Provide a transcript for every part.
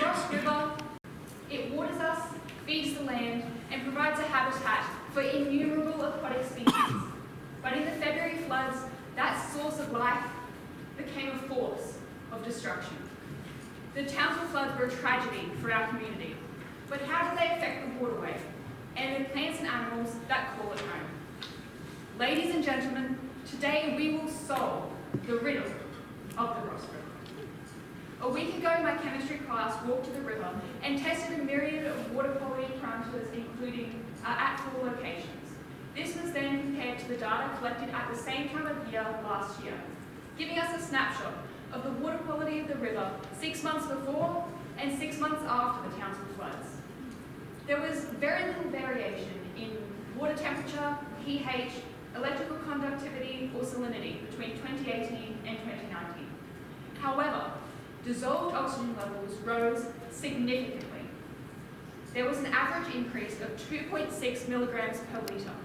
Ross River, it waters us, feeds the land, and provides a habitat for innumerable aquatic species. But in the February floods, that source of life became a force of destruction. The Townsville floods were a tragedy for our community, but how do they affect the waterway and the plants and animals that call it home? Ladies and gentlemen, today we will solve the riddle of the Ross River. A week ago, my chemistry class walked to the river and tested a myriad of water quality parameters, including at 4 locations. This was then compared to the data collected at the same time of year last year, giving us a snapshot of the water quality of the river 6 months before and 6 months after the Townsville floods. There was very little variation in water temperature, pH, electrical conductivity, or salinity between 2018 and 2019. However, dissolved oxygen levels rose significantly. There was an average increase of 2.6 milligrams per litre,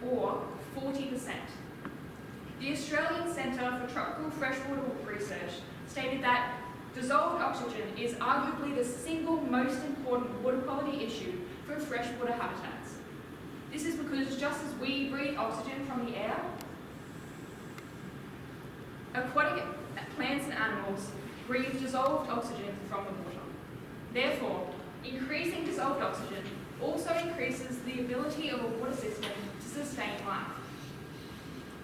or 40%. The Australian Centre for Tropical Freshwater Research stated that dissolved oxygen is arguably the single most important water quality issue for freshwater habitats. This is because just as we breathe oxygen from the air, aquatic plants and animals breathe dissolved oxygen from the water. Therefore, increasing dissolved oxygen also increases the ability of a water system to sustain life.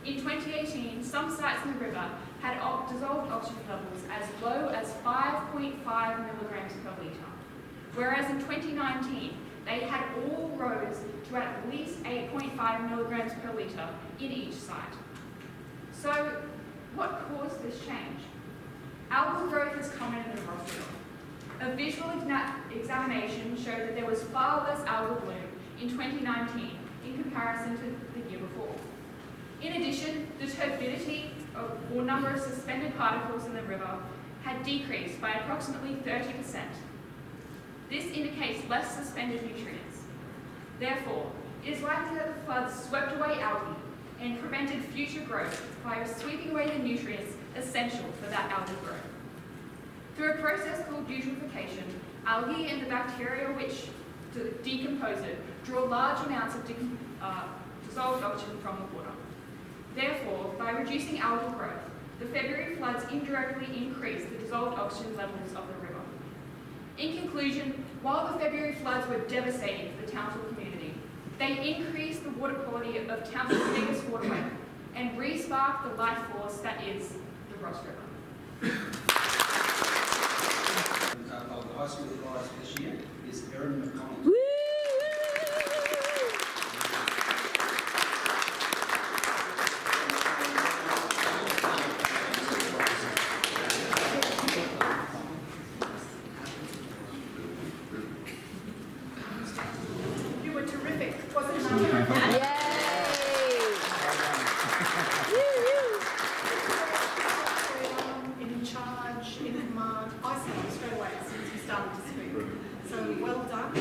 In 2018, some sites in the river had dissolved oxygen levels as low as 5.5 milligrams per litre, whereas in 2019, they had all rose to at least 8.5 milligrams per litre in each site. So, what caused this change? Algal growth is common in the Ross River. A visual examination showed that there was far less algal bloom in 2019 in comparison to the year before. In addition, the turbidity or number of suspended particles in the river had decreased by approximately 30%. This indicates less suspended nutrients. Therefore, it is likely that the floods swept away algae and prevented future growth by sweeping away the nutrients essential for that algal growth. Through a process called eutrophication, algae and the bacteria which decompose it draw large amounts of dissolved oxygen from the water. Therefore, by reducing algal growth, the February floods indirectly increased the dissolved oxygen levels of the river. In conclusion, while the February floods were devastating for the Townsville community, they increased the water quality of Townsville's biggest waterway and re-sparked the life force that is the Ross River. Of the high school advisor this year is Erin McConnell. You were terrific, wasn't it? In charge, in command. I sat up straight away as soon as you started to speak. So well done.